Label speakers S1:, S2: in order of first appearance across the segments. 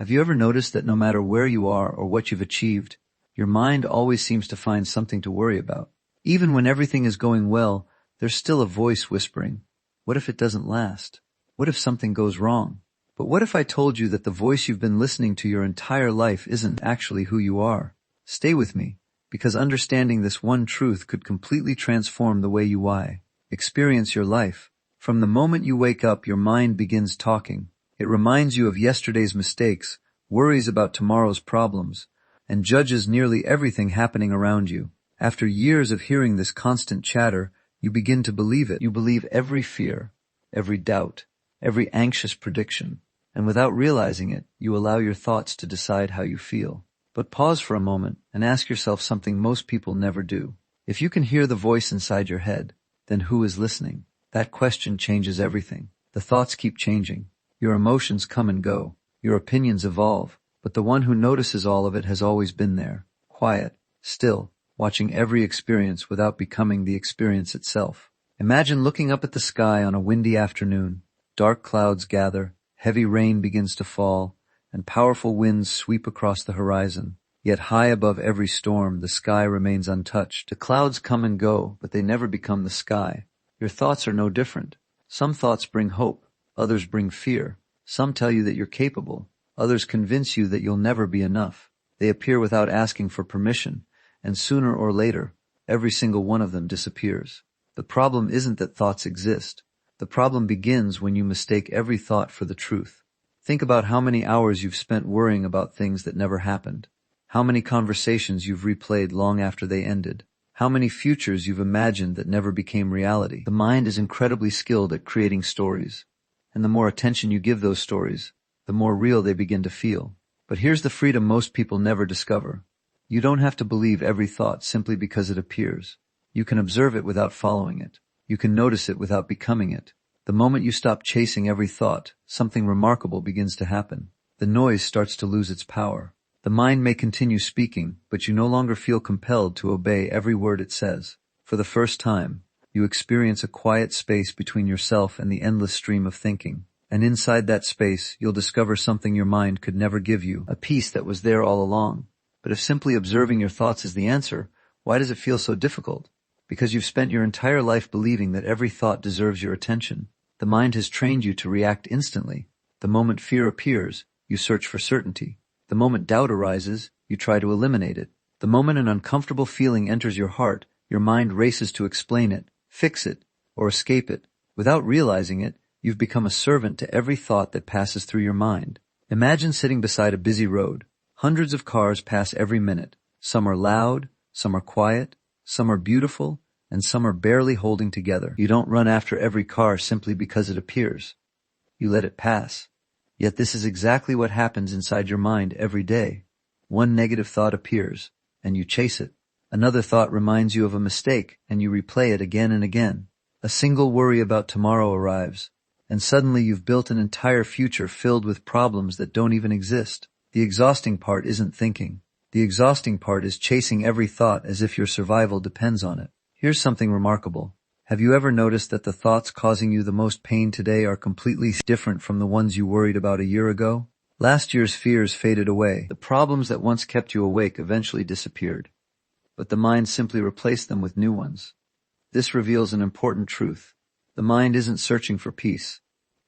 S1: Have you ever noticed that no matter where you are or what you've achieved, your mind always seems to find something to worry about? Even when everything is going well, there's still a voice whispering, what if it doesn't last? What if something goes wrong? But what if I told you that the voice you've been listening to your entire life isn't actually who you are? Stay with me, because understanding this one truth could completely transform the way you experience your life. From the moment you wake up, your mind begins talking. It reminds you of yesterday's mistakes, worries about tomorrow's problems, and judges nearly everything happening around you. After years of hearing this constant chatter, you begin to believe it. You believe every fear, every doubt, every anxious prediction, and without realizing it, you allow your thoughts to decide how you feel. But pause for a moment and ask yourself something most people never do. If you can hear the voice inside your head, then who is listening? That question changes everything. The thoughts keep changing. Your emotions come and go. Your opinions evolve. But the one who notices all of it has always been there, quiet, still, watching every experience without becoming the experience itself. Imagine looking up at the sky on a windy afternoon. Dark clouds gather, heavy rain begins to fall, and powerful winds sweep across the horizon. Yet high above every storm, the sky remains untouched. The clouds come and go, but they never become the sky. Your thoughts are no different. Some thoughts bring hope, others bring fear. Some tell you that you're capable, others convince you that you'll never be enough. They appear without asking for permission, and sooner or later, every single one of them disappears. The problem isn't that thoughts exist. The problem begins when you mistake every thought for the truth. Think about how many hours you've spent worrying about things that never happened. How many conversations you've replayed long after they ended. How many futures you've imagined that never became reality. The mind is incredibly skilled at creating stories. And the more attention you give those stories, the more real they begin to feel. But here's the freedom most people never discover. You don't have to believe every thought simply because it appears. You can observe it without following it. You can notice it without becoming it. The moment you stop chasing every thought, something remarkable begins to happen. The noise starts to lose its power. The mind may continue speaking, but you no longer feel compelled to obey every word it says. For the first time, you experience a quiet space between yourself and the endless stream of thinking. And inside that space, you'll discover something your mind could never give you, a peace that was there all along. But if simply observing your thoughts is the answer, why does it feel so difficult? Because you've spent your entire life believing that every thought deserves your attention. The mind has trained you to react instantly. The moment fear appears, you search for certainty. The moment doubt arises, you try to eliminate it. The moment an uncomfortable feeling enters your heart, your mind races to explain it, fix it, or escape it. Without realizing it, you've become a servant to every thought that passes through your mind. Imagine sitting beside a busy road. Hundreds of cars pass every minute. Some are loud, some are quiet, some are beautiful, and some are barely holding together. You don't run after every car simply because it appears. You let it pass. Yet this is exactly what happens inside your mind every day. One negative thought appears, and you chase it. Another thought reminds you of a mistake, and you replay it again and again. A single worry about tomorrow arrives, and suddenly you've built an entire future filled with problems that don't even exist. The exhausting part isn't thinking. The exhausting part is chasing every thought as if your survival depends on it. Here's something remarkable. Have you ever noticed that the thoughts causing you the most pain today are completely different from the ones you worried about a year ago? Last year's fears faded away. The problems that once kept you awake eventually disappeared, but the mind simply replaced them with new ones. This reveals an important truth. The mind isn't searching for peace.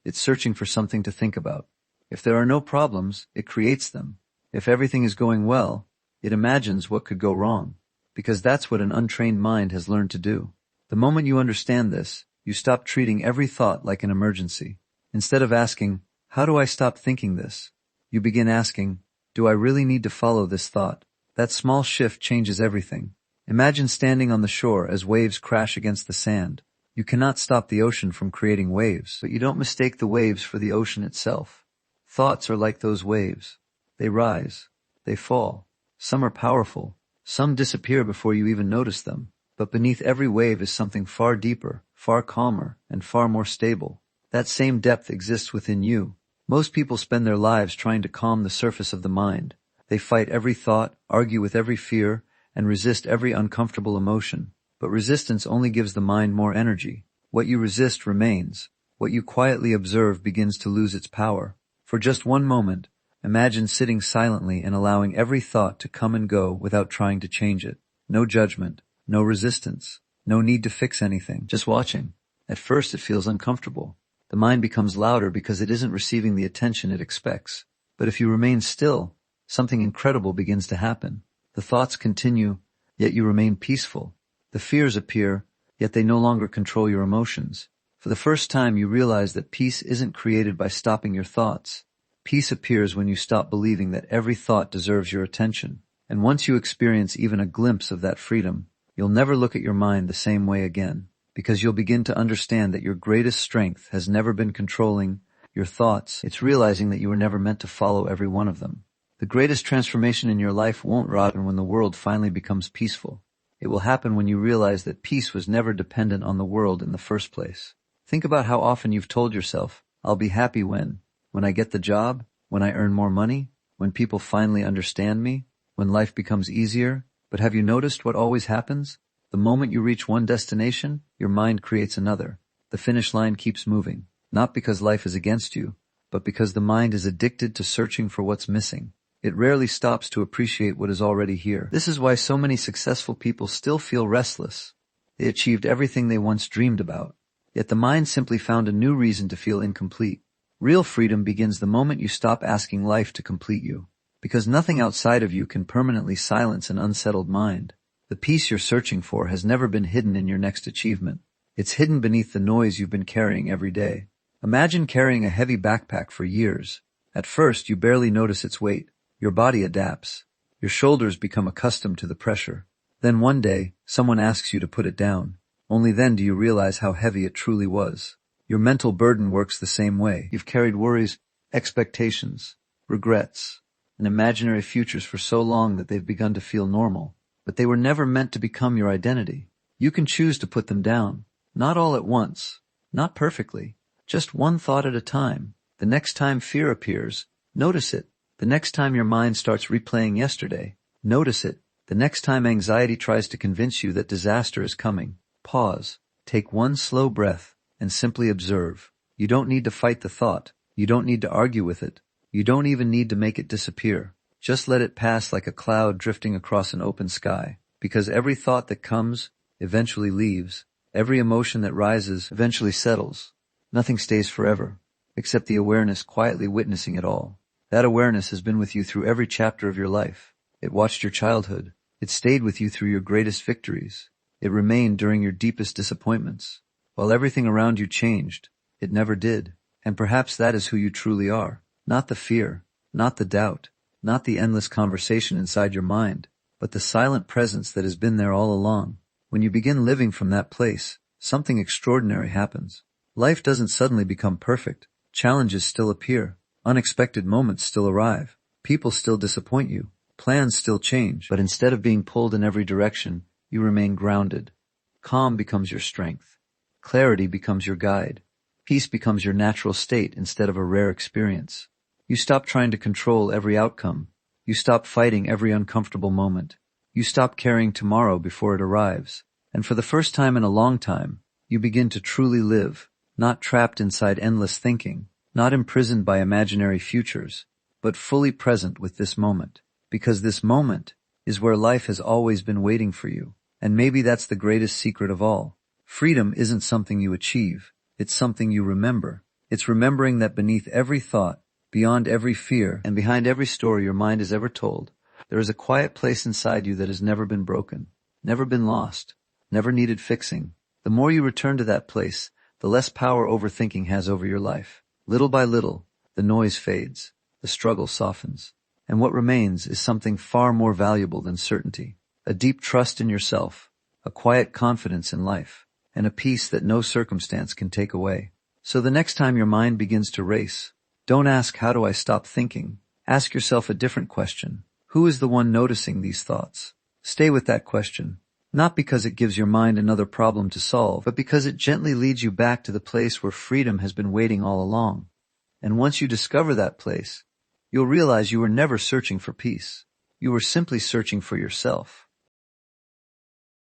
S1: It's searching for something to think about. If there are no problems, it creates them. If everything is going well, it imagines what could go wrong, because that's what an untrained mind has learned to do. The moment you understand this, you stop treating every thought like an emergency. Instead of asking, how do I stop thinking this? You begin asking, do I really need to follow this thought? That small shift changes everything. Imagine standing on the shore as waves crash against the sand. You cannot stop the ocean from creating waves, but you don't mistake the waves for the ocean itself. Thoughts are like those waves. They rise, they fall. Some are powerful, some disappear before you even notice them. But beneath every wave is something far deeper, far calmer, and far more stable. That same depth exists within you. Most people spend their lives trying to calm the surface of the mind. They fight every thought, argue with every fear, and resist every uncomfortable emotion. But resistance only gives the mind more energy. What you resist remains. What you quietly observe begins to lose its power. For just one moment, Imagine sitting silently and allowing every thought to come and go without trying to change it. No judgment, no resistance, no need to fix anything, just watching. At first it feels uncomfortable. The mind becomes louder because it isn't receiving the attention it expects. But if you remain still, something incredible begins to happen. The thoughts continue, yet you remain peaceful. The fears appear, yet they no longer control your emotions. For the first time you realize that peace isn't created by stopping your thoughts. Peace appears when you stop believing that every thought deserves your attention. And once you experience even a glimpse of that freedom, you'll never look at your mind the same way again, because you'll begin to understand that your greatest strength has never been controlling your thoughts. It's realizing that you were never meant to follow every one of them. The greatest transformation in your life won't happen when the world finally becomes peaceful. It will happen when you realize that peace was never dependent on the world in the first place. Think about how often you've told yourself, I'll be happy when I get the job, when I earn more money, when people finally understand me, when life becomes easier. But have you noticed what always happens? The moment you reach one destination, your mind creates another. The finish line keeps moving, not because life is against you, but because the mind is addicted to searching for what's missing. It rarely stops to appreciate what is already here. This is why so many successful people still feel restless. They achieved everything they once dreamed about, yet the mind simply found a new reason to feel incomplete. Real freedom begins the moment you stop asking life to complete you, because nothing outside of you can permanently silence an unsettled mind. The peace you're searching for has never been hidden in your next achievement. It's hidden beneath the noise you've been carrying every day. Imagine carrying a heavy backpack for years. At first, you barely notice its weight. Your body adapts. Your shoulders become accustomed to the pressure. Then one day, someone asks you to put it down. Only then do you realize how heavy it truly was. Your mental burden works the same way. You've carried worries, expectations, regrets, and imaginary futures for so long that they've begun to feel normal. But they were never meant to become your identity. You can choose to put them down. Not all at once. Not perfectly. Just one thought at a time. The next time fear appears, notice it. The next time your mind starts replaying yesterday, notice it. The next time anxiety tries to convince you that disaster is coming, pause, take one slow breath, and simply observe. You don't need to fight the thought. You don't need to argue with it. You don't even need to make it disappear. Just let it pass like a cloud drifting across an open sky, because every thought that comes eventually leaves. Every emotion that rises eventually settles. Nothing stays forever, except the awareness quietly witnessing it all. That awareness has been with you through every chapter of your life. It watched your childhood. It stayed with you through your greatest victories. It remained during your deepest disappointments. While everything around you changed, it never did. And perhaps that is who you truly are. Not the fear, not the doubt, not the endless conversation inside your mind, but the silent presence that has been there all along. When you begin living from that place, something extraordinary happens. Life doesn't suddenly become perfect. Challenges still appear. Unexpected moments still arrive. People still disappoint you. Plans still change. But instead of being pulled in every direction, you remain grounded. Calm becomes your strength. Clarity becomes your guide. Peace becomes your natural state instead of a rare experience. You stop trying to control every outcome. You stop fighting every uncomfortable moment. You stop carrying tomorrow before it arrives. And for the first time in a long time, you begin to truly live, not trapped inside endless thinking, not imprisoned by imaginary futures, but fully present with this moment. Because this moment is where life has always been waiting for you. And maybe that's the greatest secret of all. Freedom isn't something you achieve. It's something you remember. It's remembering that beneath every thought, beyond every fear, and behind every story your mind has ever told, there is a quiet place inside you that has never been broken, never been lost, never needed fixing. The more you return to that place, the less power overthinking has over your life. Little by little, the noise fades, the struggle softens, and what remains is something far more valuable than certainty. A deep trust in yourself, a quiet confidence in life, and a peace that no circumstance can take away. So the next time your mind begins to race, don't ask, how do I stop thinking? Ask yourself a different question. Who is the one noticing these thoughts? Stay with that question, not because it gives your mind another problem to solve, but because it gently leads you back to the place where freedom has been waiting all along. And once you discover that place, you'll realize you were never searching for peace. You were simply searching for yourself.